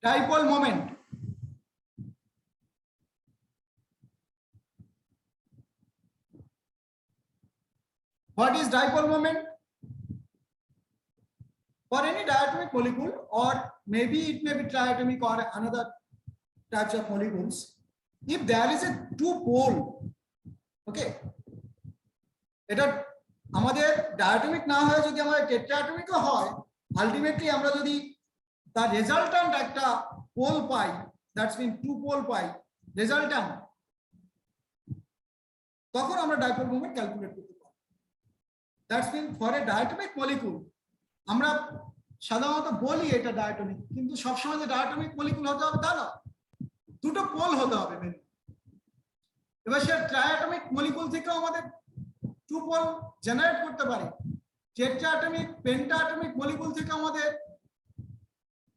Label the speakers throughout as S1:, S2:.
S1: dipole moment. What is dipole moment? For any diatomic molecule, or maybe it may be triatomic or another types of molecules, if there is a two pole, okay, এটা আমাদের diatomic না হয় যদি আমাদের tetraatomic হয়, ultimately আমরা যদি তার resultant একটা pole pi, that's mean two pole pi resultant, তখন আমরা dipole moment calculate করতে পারি। That's mean for a diatomic molecule আমরা সাধারণত বলি এটা ডায়াটমিক, কিন্তু সবসময় যে ডায়াটমিক মলিকুল হতে হবে তা না, দুটো পোল হতে হবে মেন। এবার সে ট্রায়াটমিক মলিকুল থেকেও আমাদের টু পোল জেনারেট করতে পারে, টেট্রাঅ্যাটমিক পেন্টাঅ্যাটমিক মলিকুল থেকে আমাদের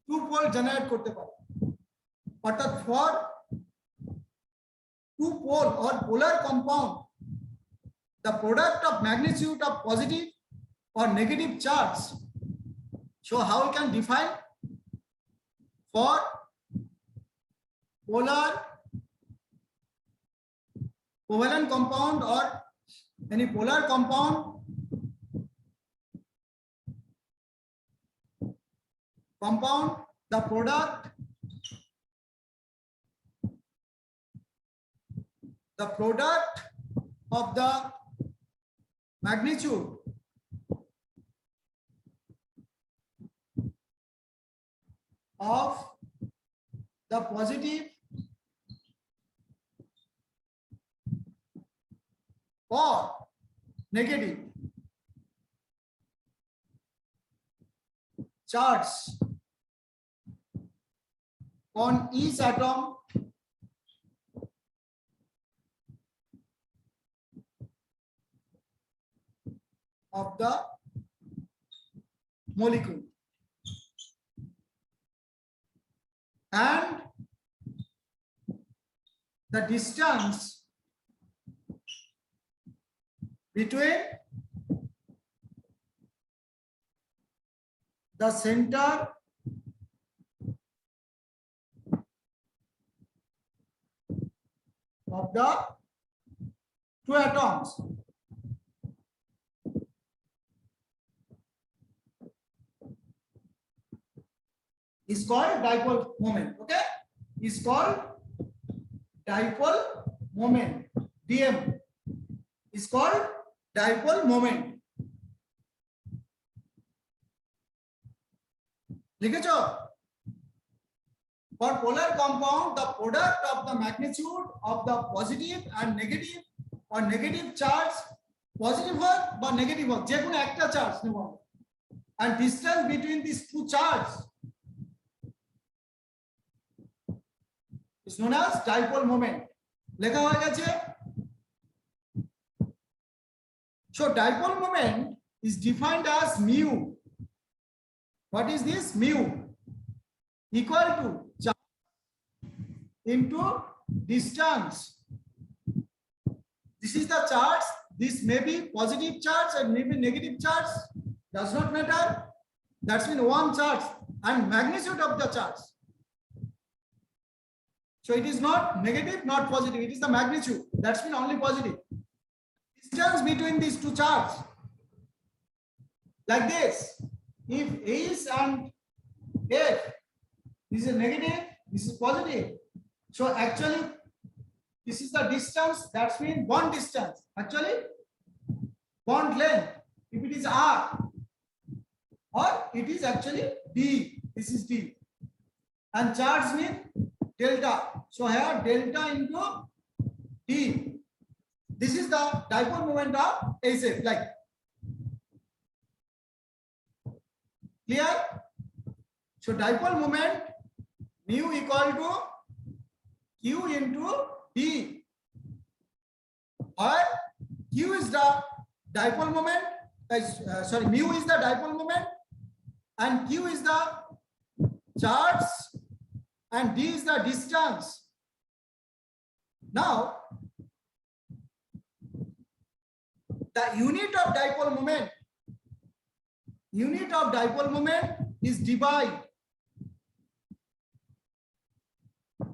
S1: টু পোল জেনারেট করতে পারে। অর্থাৎ for two pole or polar compound the product of magnitude of positive or negative charge. So how we can define for polar covalent compound or any polar compound the product of the magnitude of the positive or negative charge on each atom of the molecule, and the distance between the center of the two atoms is called dipole moment. Okay, is called dipole moment. DM is called dipole moment. লিখেছো? For polar compound, the product of the magnitude of the positive and negative or negative charge, positive হোক বা negative হোক, যে কোনো একটা charge নেব, and distance between these two charges is known as dipole moment. লেখা হয়ে গেছে? So dipole moment is defined as mu. What is this? Mu equal to charge into distance. This is the charge. This may be positive charge and may be negative charge. Does not matter. That's mean one charge and magnitude of the charge. So it is not negative, not positive. It is the magnitude. That's mean only positive. Distance between these two charges, like this. If H and F, this is negative, this is positive. So actually, this is the distance. That's mean bond distance. Actually, bond length. If it is R, or it is actually D. This is D. And charge mean delta. So here delta into D. This is the dipole moment of SF. Like, clear? So dipole moment mu equal to Q into D. Or Q is the dipole moment. Sorry, mu is the dipole moment, and Q is the charge, and D is the distance. Now, the unit of dipole moment is divide.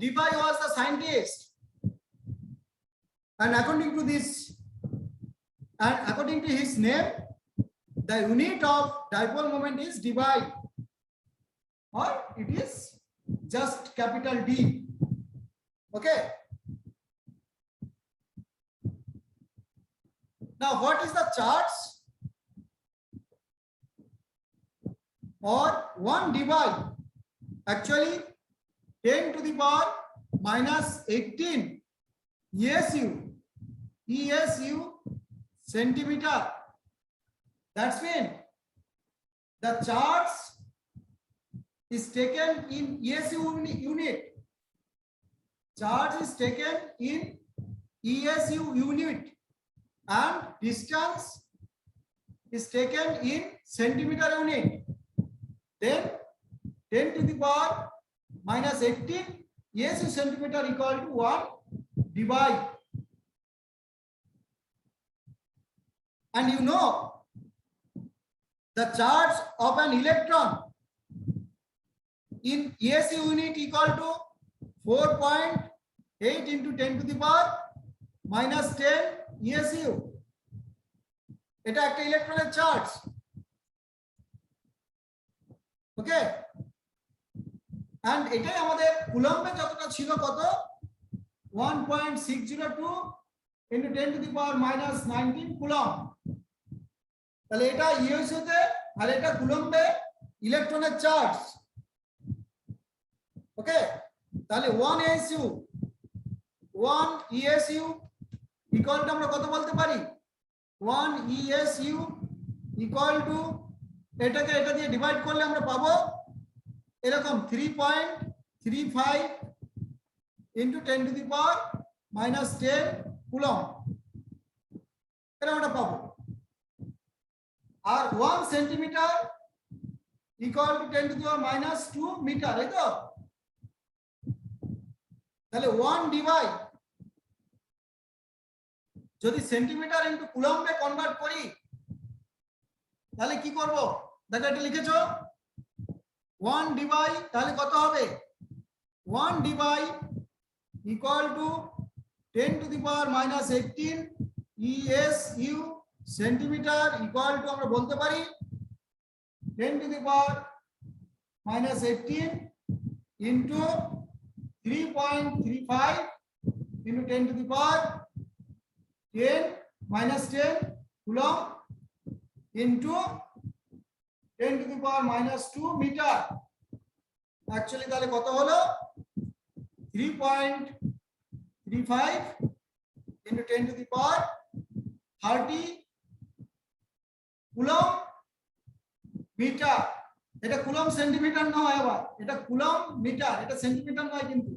S1: Debye was the scientist, and according to this, and according to his name, the unit of dipole moment is Debye, or it is just capital D. Okay. Now, what is the charge? Or 1 Debye, actually 10 to the power minus 18 ESU centimeter. That's mean the charge is taken in ESU unit. Charge is taken in ESU unit, and distance is taken in centimeter unit. Then 10 to the power minus 18 ESU centimeter equal to 1 Debye. And you know the charge of an electron in ESU unit equal to 4.8 into 10 to the power minus 10 ESU. এটা একটা ইলেকট্রনের charge. Okay, and এটাই আমাদের কুলম্বে যতটা ছিল কত 1.602 into 10 to the power minus 19 coulomb. তাহলে এটা ইউএসইউ তে আর এটা কুলম্বে ইলেকট্রনের চার্জ। ওকে, তাহলে 1 ESU ইকুয়াল টু আমরা কত বলতে পারি 1 ESU ইকুয়াল টু এটাকে এটা দিয়ে ডিভাইড করলে আমরা পাবো এরকম 3.35 into 10 to the power minus 10 coulomb, এটা আমরা পাবো। আর 1 centimetre equal to 10 to the power minus 2 metre, এই তো। তাহলে 1 Debye যদি সেন্টিমিটার ইনটু কুলম্বে কনভার্ট করি তাহলে কি করব, দেখো এটা লিখেছো 1 Debye, তাহলে কত হবে 1 Debye equal to 10 to the power minus 18 ESU centimetre equal two আমরা বলতে পারি 10 to the power minus 18 into 3.35 into 10 to the power 10 minus 10 coulomb into 10 to the power minus 2 meter. Actually তাহলে কত হলো 3.35 into 10 to the power 30 coulomb meter. এটা coulomb centimetre নয়, আবার এটা কুলম্ব মিটার, এটা সেন্টিমিটার নয় কিন্তু,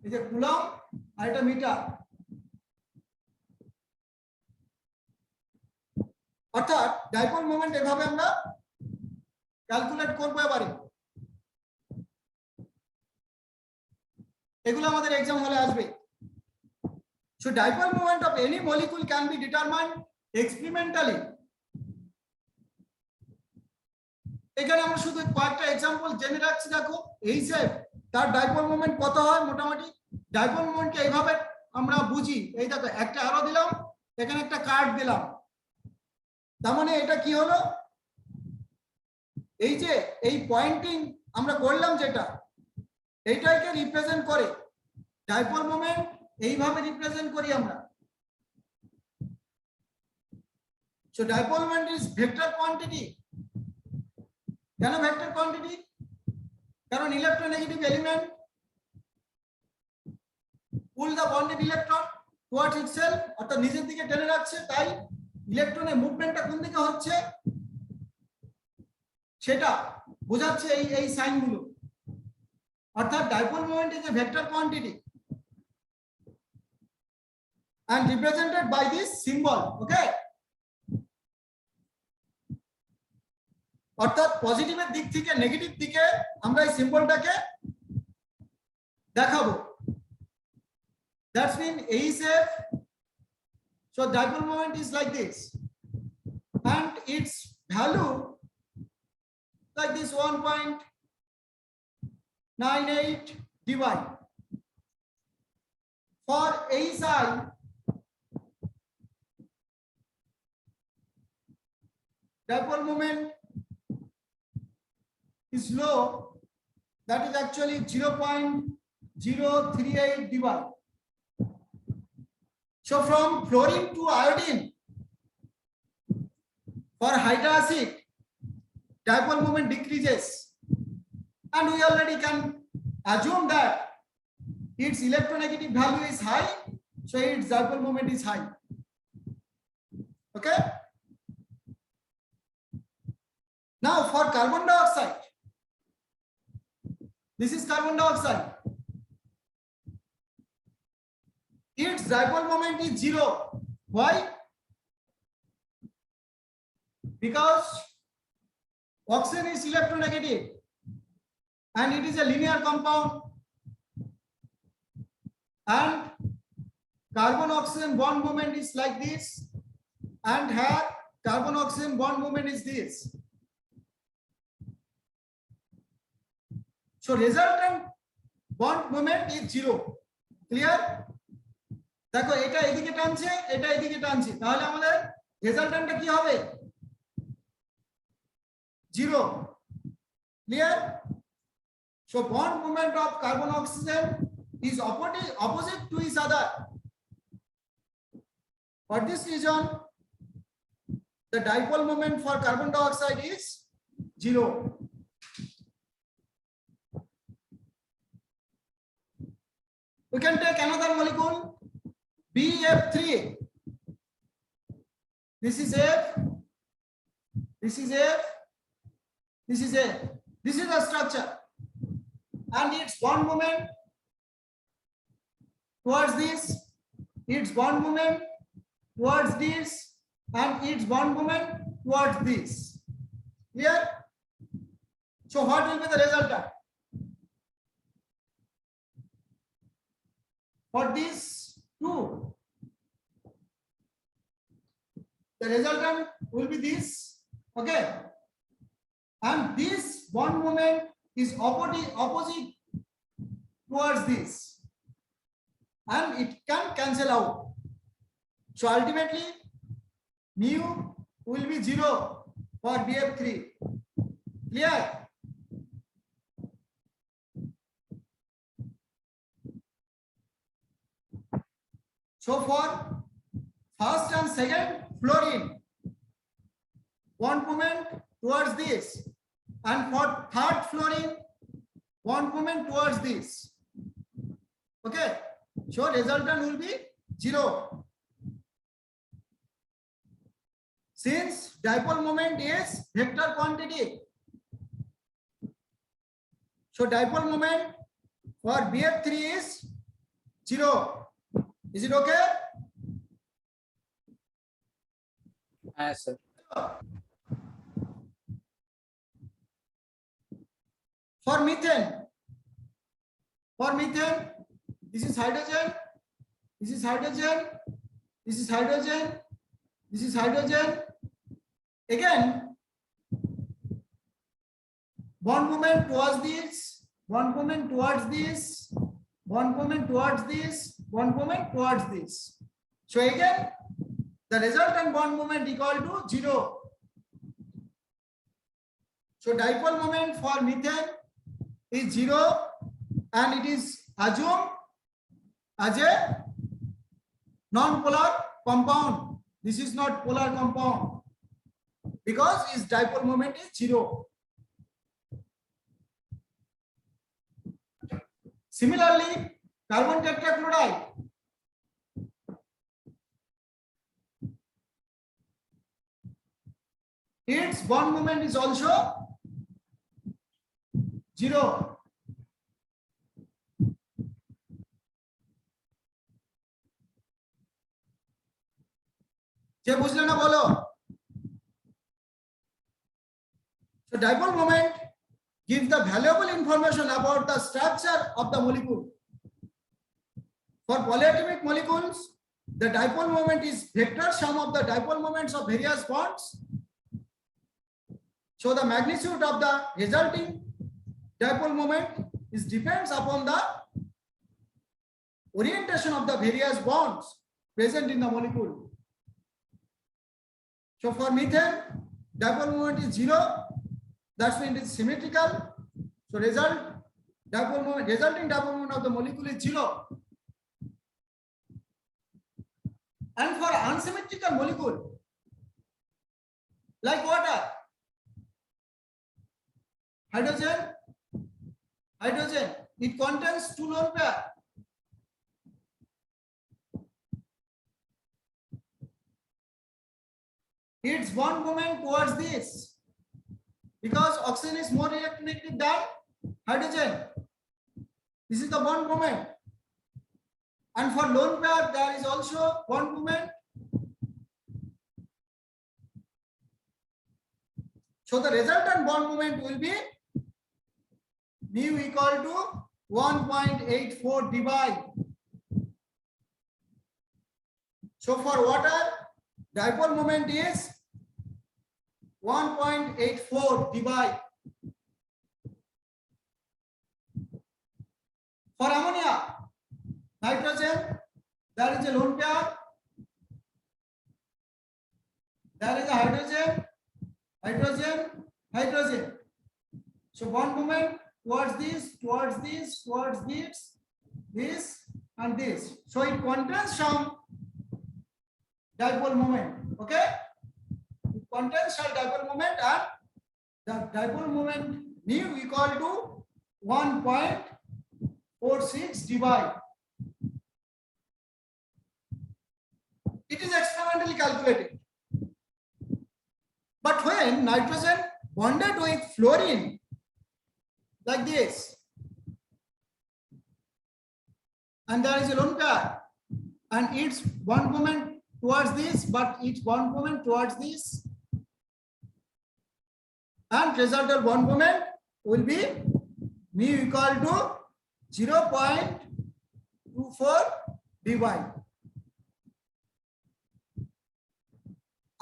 S1: এই যে কুলম্ব আর এটা মিটার। অর্থাৎ ডাইপোল মোমেন্ট এভাবে আমরা ক্যালকুলেট করব এবারে। এগুলো আমাদের এক্সাম হলে আসবে। So dipole moment of any molecule can be determined experimentally. এখানে আমরা শুধু কয়েকটা এক্সাম্পল জেনে রাখছি। দেখো এই যে তার ডাইপোল মোমেন্ট কত হয় মোটামুটি। ডাইপোল মোমেন্টকে এইভাবে আমরা বুঝি, এই দেখো একটা অ্যারো দিলাম, এখানে একটা কার্ড দিলাম, তার মানে এটা কি হলো, এই যে এই পয়েন্টিং আমরা করলাম যেটা, এইটাকে রিপ্রেজেন্ট করে ডাইপোল মোমেন্ট, এইভাবে রিপ্রেজেন্ট করি আমরা। So dipole moment is vector quantity. কেন ভেক্টর কোয়ান্টিটি? কারণ electronegative element pull the bonded electron towards itself, অর্থাৎ নিজের দিকে টেনে রাখছে, তাই ইলেকট্রনের মুভমেন্টটা কোন দিকে হচ্ছে সেটা বোঝাচ্ছে এই সাইনগুলো। অর্থাৎ dipole moment is a vector quantity and represented by this symbol. Okay, অর্থাৎ পজিটিভের দিক থেকে নেগেটিভ দিকে আমরা এই সিম্বলটাকে দেখাবো। That's mean A is F. So dipole moment is like this, and its value like this 1.98 Debye. For ASI, dipole moment is low, that is actually 0.038 dB. So from fluorine to iodine, for hydroxide, dipole moment decreases, and we already can assume that its electronegative value is high, so its dipole moment is high. Okay. Now for carbon dioxide, this is carbon dioxide. Its dipole moment is 0. Why? Because oxygen is electronegative and it is a linear compound, and carbon oxygen bond moment is like this, and here carbon oxygen bond moment is this. So resultant bond moment is 0. Clear? देखो এটা এদিকে টানছে, এটা এদিকে টানছে, তাহলে আমাদের রেজাল্ট্যান্টটা কি হবে? 0. Clear? So bond moment of carbon oxygen is opposite to each other. For this reason, the dipole moment for carbon dioxide is 0. We can take another molecule, BF3. This is F, this is F, this is F. This is the structure, and its bond moment towards this, its bond moment towards this, and its bond moment towards this. Clear? So what will be the resultant? For these two, the resultant will be this. Okay, and this bond moment is opposite towards this, and it can cancel out. So ultimately mu will be 0 for BF3. Clear? So for first and second fluorine, bond moment towards this, and for third fluorine, bond moment towards this. Okay, so resultant will be 0. Since dipole moment is vector quantity, so dipole moment for BF3 is 0. Is it okay?
S2: Yes, sir.
S1: For methane, this is hydrogen, this is hydrogen, this is hydrogen, this is hydrogen. Again, bond moment towards this, bond moment towards this, bond moment towards this, bond moment towards this. So again, the resultant bond moment equal to 0. So dipole moment for methane is 0, and it is assumed as a non-polar compound. This is not polar compound because its dipole moment is 0. Similarly, carbon tetrachloride, its bond moment is also 0. যে বুঝলে না বলো? So dipole moment gives the valuable information about the structure of the molecule. For polyatomic molecules, the dipole moment is vector sum of the dipole moments of various bonds. So the magnitude of the resulting dipole moment is depends upon the orientation of the various bonds present in the molecule. So for methane, dipole moment is 0. That means it is symmetrical. So resulting dipole moment of the molecule is 0. And for unsymmetrical molecule, like water, hydrogen, it contains 2 lone pair. Its bond moment towards this, because oxygen is more electronegative than hydrogen. This is the bond moment. And for lone pair, there is also bond moment. So the resultant bond moment will be mu equal to 1.84 divide. So for water, dipole moment is 1.84 divide. For ammonia, nitrogen, there is a lone pair, there is a hydrogen, hydrogen, hydrogen. So bond moment towards this, towards this, towards this, and this. So it contains some dipole moment. Okay, it contains some dipole moment, and the dipole moment mu equal to 1.46 divide. It is experimentally calculated. But when nitrogen bonded with fluorine like this, and there is a lone pair, and its bond moment towards this, but its bond moment towards this, and resultant bond moment will be mu equal to 0.24 divide.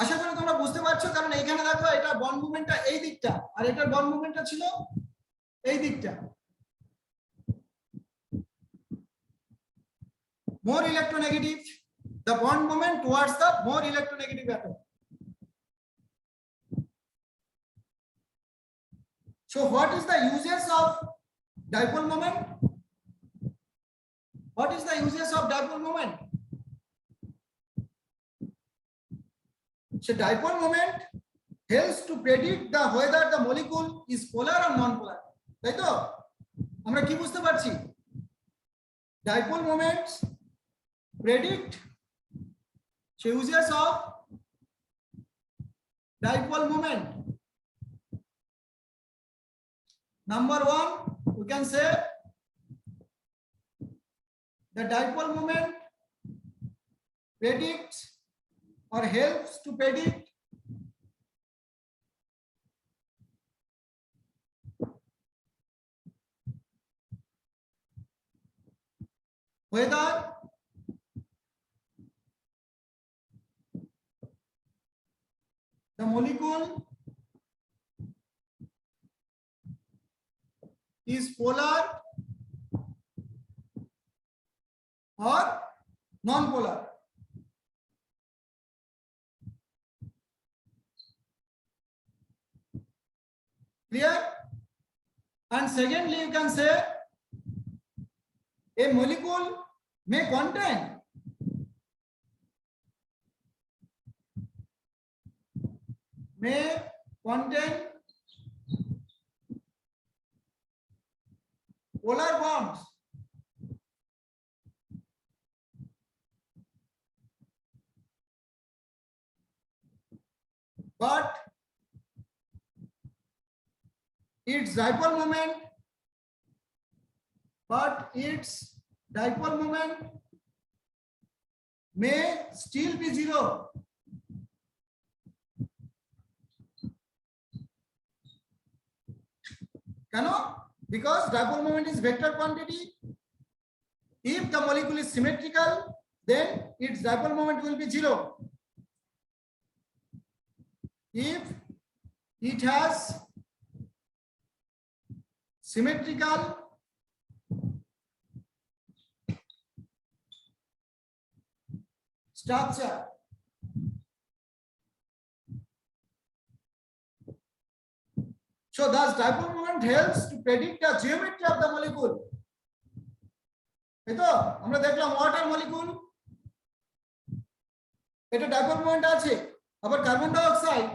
S1: আশা করি তোমরা বুঝতে পারছো, কারণ এখানে দেখো এটা bond মুভমেন্টটা এই দিকটা, আর এটার বন্ড মুভমেন্টটা ছিল এই দিকটা। More electronegative, the bond moment towards the more electronegative atom. So what is the uses of dipole moment? What is the uses of dipole moment? So dipole moment helps to predict the whether the molecule is polar or non-polar. তাই তো আমরা কি বুঝতে পারছি? Dipole moments predict the uses of dipole moment. Number 1, we can say the dipole moment predicts or helps to predict whether the molecule is polar or non-polar. Clear? And secondly, you can say a molecule may contain polar bonds but its dipole moment may still be 0. Because dipole moment is vector quantity. If the molecule is symmetrical, then its dipole moment will be 0. If it has symmetrical structure. So thus dipole moment helps to predict the geometry of the molecule. এই তো আমরা দেখলাম water molecule, এটা dipole moment আছে, আবার carbon die oxide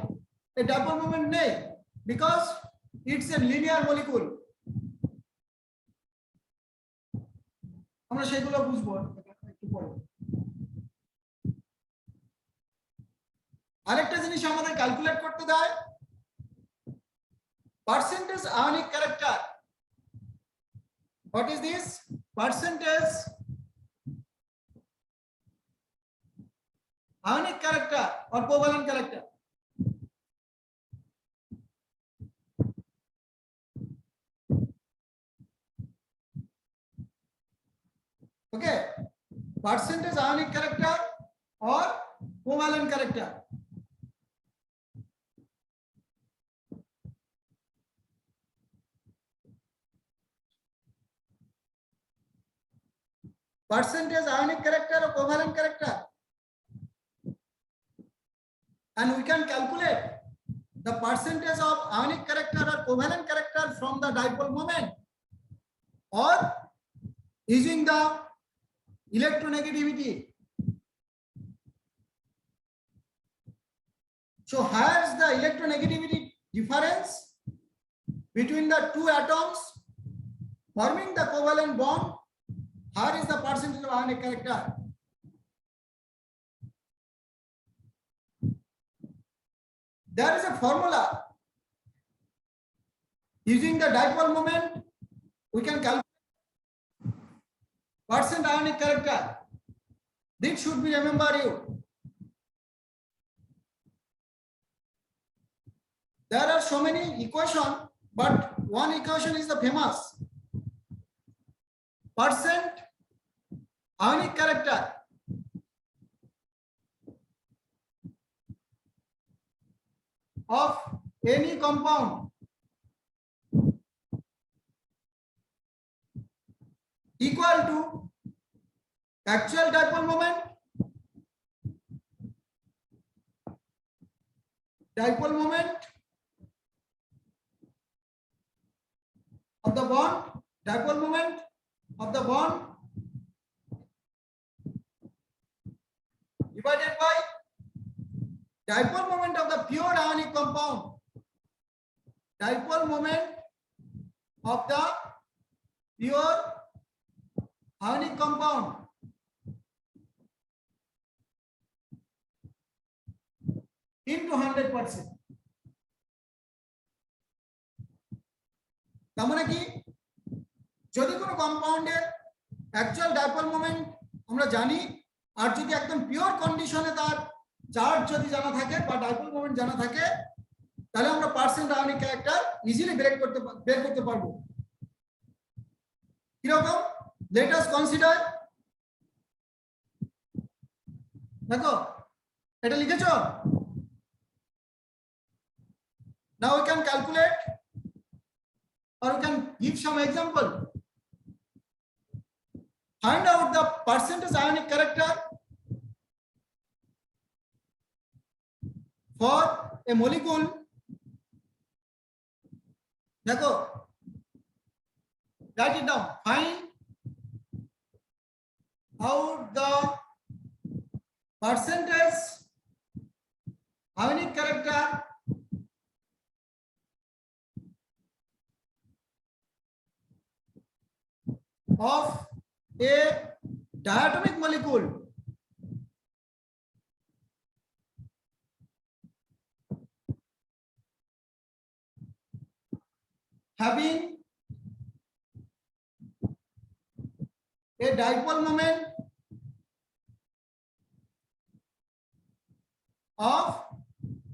S1: এই dipole moment নেই, because it's a linear molecule. আমরা সেগুলো বুঝবো একটু পরে। আরেকটা জিনিস আমাদের ক্যালকুলেট করতে দেয়, percentage ionic character. What is this? Percentage ionic character or covalent character. Okay, percentage ionic character or covalent character. Percentage ionic character or covalent character, and we can calculate the percentage of ionic character or covalent character from the dipole moment or using the electronegativity. So here's the electronegativity difference between the two atoms forming the covalent bond. Here is the percentage of ionic character. There is a formula. Using the dipole moment, we can calculate percent ionic character. This should be remember you. There are so many equations, but one equation is the famous. Percent ionic character of any compound equal to actual dipole moment, of the bond, dipole moment of the bond divided by dipole moment of the pure ionic compound, dipole moment of the pure ionic compound into 100%. তার মানে কি, যদি কোনো কম্পাউন্ডের actual dipole moment আমরা জানি, আর যদি একদম pure কন্ডিশনে তার চার্জ যদি জানা থাকে বা ডাইপোল মোমেন্ট জানা থাকে, তাহলে আমরা পার্সেন্ট আয়নিক ক্যারেক্টার ইজিলি বের করতে পারবো। কিরকম? Let us consider. দেখো এটা লিখেছো? Now we can calculate or we can give some example. Find out the percentage ionic character for a molecule. देखो, write it down. Find out the percentage ionic character of a diatomic molecule having a dipole moment of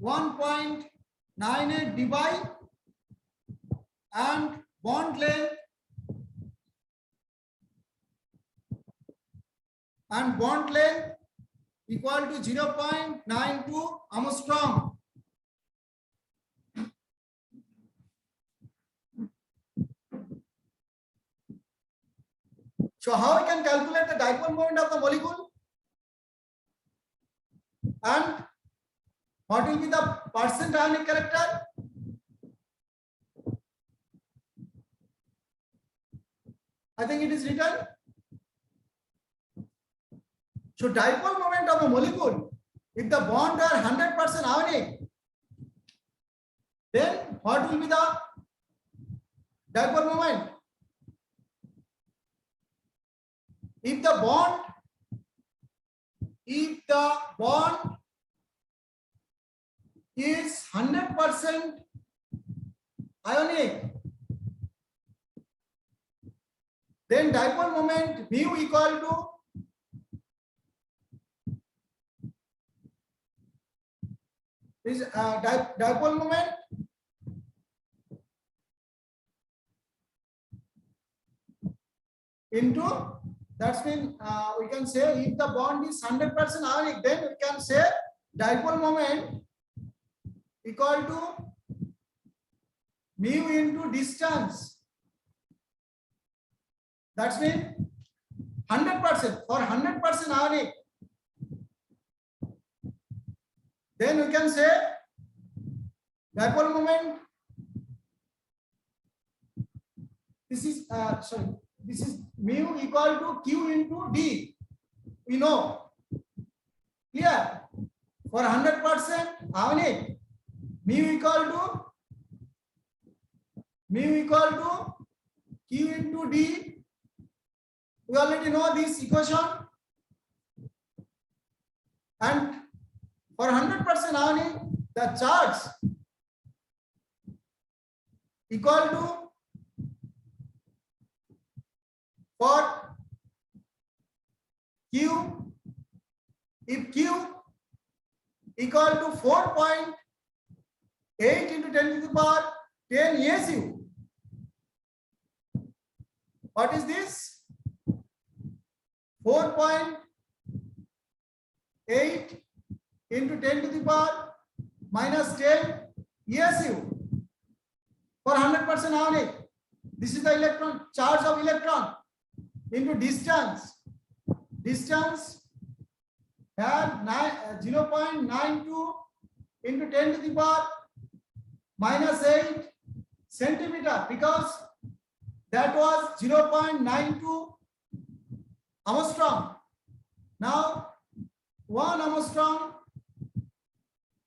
S1: 1.98 dB and bond length equal to 0.92 Armstrong. So how we can calculate the dipole moment of the molecule? And what will be the percent ionic character? I think it is written. So dipole moment of a molecule, if the bond are 100% ionic, then what will be the dipole moment? If the bond is 100% ionic, then dipole moment mu equal to is dipole moment into, that's mean we can say if the bond is 100% ionic, then we can say dipole moment equal to mu into distance. That's mean 100% for 100% ionic, then we can say dipole moment, this is this is mu equal to q into d, we know, clear? For 100% ionic, mu equal to q into d, we already know this equation. And for 100% ionic, the charge equal to, for q, if q equal to 4.8 into 10 to the power 10 ESU, what is this? 4.8 into 10 to the power minus 10 ESU for 100% ionic. This is the electron charge of electron into distance. Distance had 0.92 into 10 to the power minus 8 centimeter, because that was 0.92 Armstrong. Now 1 Armstrong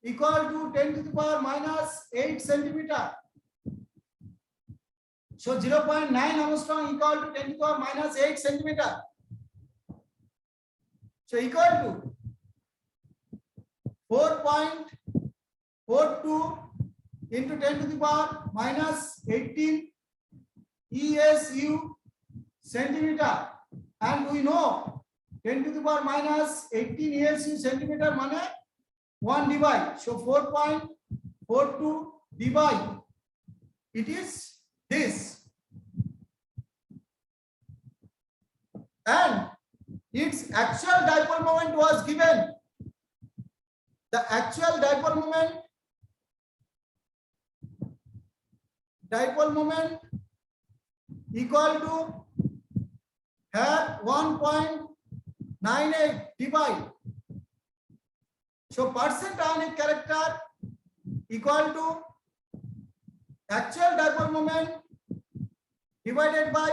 S1: equal to 10 to the power minus 8 centimeter. So 0.9 Armstrong equal to 10 to the power minus 8 centimeter. So equal to 4.42 into 10 to the power minus 18 ESU centimeter. And we know 10 to the power minus 18 ESU centimeter means 1 divide. So 4.42 divide, it is this. And its actual dipole moment was given. The actual dipole moment equal to have 1.98 divide. So percent ionic character equal to actual dipole moment divided by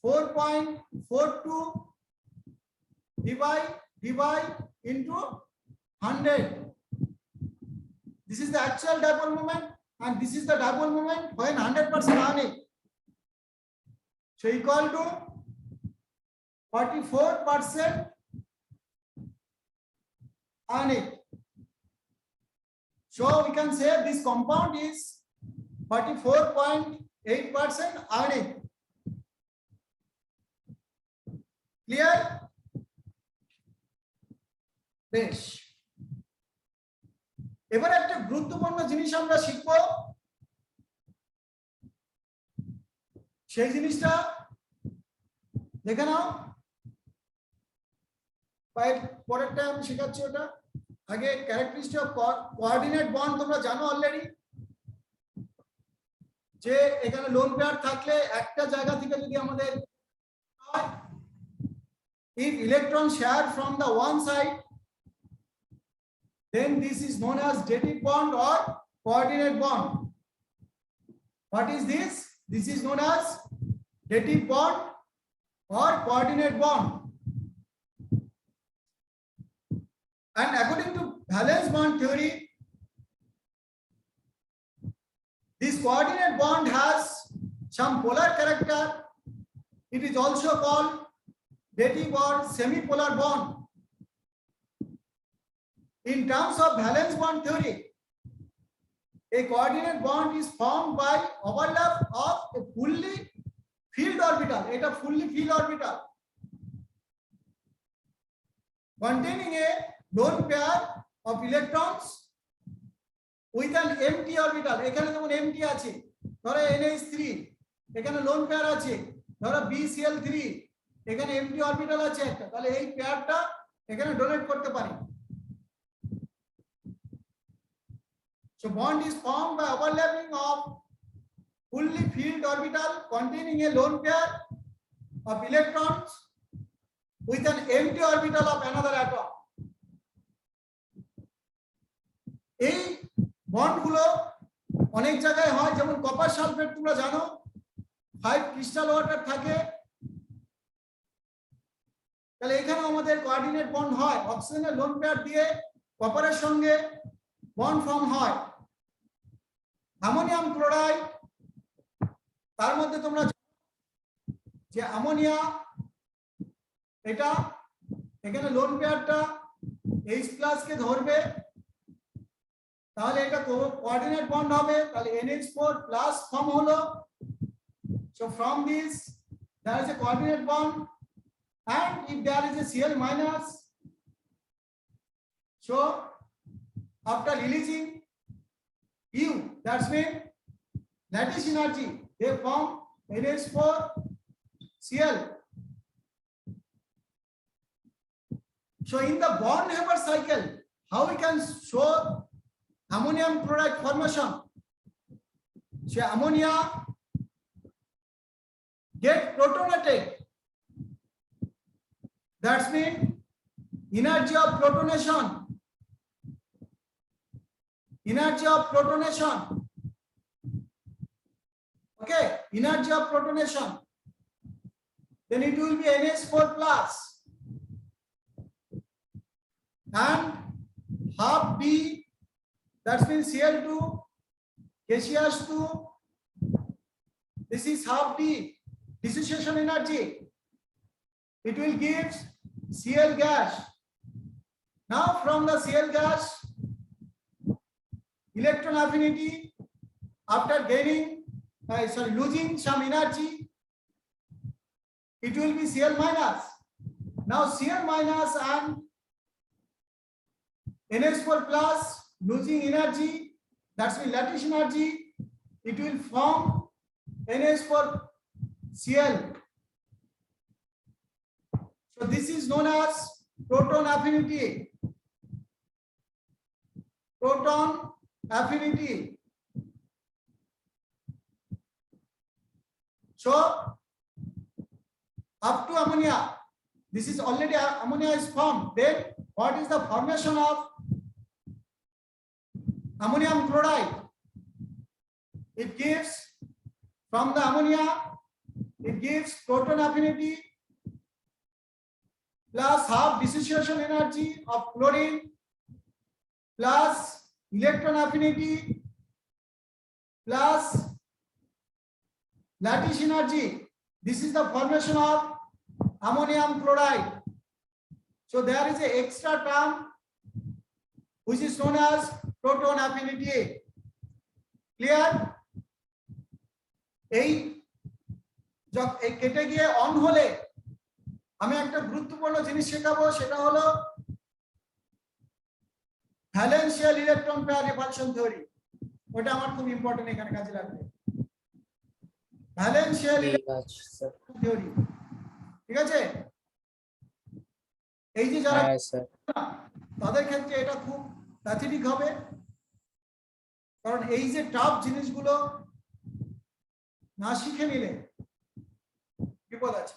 S1: 4.42 divide into 100. This is the actual dipole moment, and this is the dipole moment when 100% ionic. So equal to 44% ionic. So we can say this compound is 44.8% ionic. Clear? বেশ, এবার একটা গুরুত্বপূর্ণ জিনিস আমরা শিখব। সেই জিনিসটা দেখে নাও, পরেরটা আমি শেখাচ্ছি। ওটা আগে ক্যারেক্টারিস্টিক অফ কোঅর্ডিনেট বন্ড তোমরা জানো অলরেডি, যে এখানে লোন পেয়ার থাকলে একটা জায়গা থেকে যদি আমাদের if electron share from the one side, then this is known as dative bond or coordinate bond. What is this? This is known as dative bond or coordinate bond. And according to valence bond theory, this coordinate bond has some polar character. It is also called dative or semi-polar bond. In terms of valence bond theory, a coordinate bond is formed by overlap of a fully filled orbital. It is fully filled orbital containing a lone pair of electrons with an empty orbital. এখানে যেমন empty আছে, ধরো NH3, এখানে lone pair আছে, ধরো BCl3, এখানে empty orbital আছে একটা, তাহলে এই পেয়ারটা এখানে ডোনেট করতে পারি। So bond is formed by overlapping of fully filled orbital containing a lone pair of electrons with an empty orbital of another atom. এই বন্ডগুলো অনেক জায়গায় হয়, যেমন কপার সালফেট তোমরা জানো 5 ক্রিস্টাল ওয়াটার থাকে, তাহলে এখানেও আমাদের কোঅর্ডিনেট বন্ড হয়, অক্সিজেনের লোন পেয়ার দিয়ে কপারের সঙ্গে বন্ড ফর্ম হয়। অ্যামোনিয়াম ক্লোরাইড, তার মধ্যে তোমরা যে অ্যামোনিয়া, এটা এখানে লোন পেয়ারটা H+ কে ধরবে, তাহলে এটা কোঅর্ডিনেট বন্ড হবে, তাহলে NH4+ ফর্ম হলো। So from this there is a coordinate bond, and if there is a Cl-, so after releasing U, that's mean lattice energy, they form NH4Cl. So in the Born-Haber cycle, how we can show ammonium chloride formation? So ammonia get protonated. That's mean energy of protonation. Energy of protonation. Okay, energy of protonation. Then it will be NH4+. And half D, that means Cl2, KCH2. This is half D, dissociation energy. It will give Cl gas. Now from the Cl gas, electron affinity, after losing some energy, it will be Cl-. Now Cl- and NH4+ losing energy, that's the lattice energy, it will form NH4Cl. So this is known as proton affinity. Proton affinity. So up to ammonia, this is already ammonia is formed. Then what is the formation of ammonium chloride? It gives, from the ammonia, it gives proton affinity plus half dissociation energy of chlorine plus electron affinity plus lattice energy. This is the formation of ammonium chloride. So there is an extra term which is known as proton affinity. Clear? এই কেটে গিয়ে on হলে আমি একটা গুরুত্বপূর্ণ জিনিস শেখাবো, সেটা হলো ভ্যালেন্সিয়াল ইলেকট্রন পেয়ার রিপালশন থিওরি। ওটা আমার খুব ইম্পর্টেন্ট, এখানে কাজে লাগবে। ভ্যালেন্সিয়াল ইলেকট্রন থিওরি, ঠিক আছে? এই যে যারা তাদের ক্ষেত্রে এটা খুব প্যাথেটিক হবে, কারণ এই যে টাফ জিনিসগুলো না শিখে নিলে বিপদ আছে।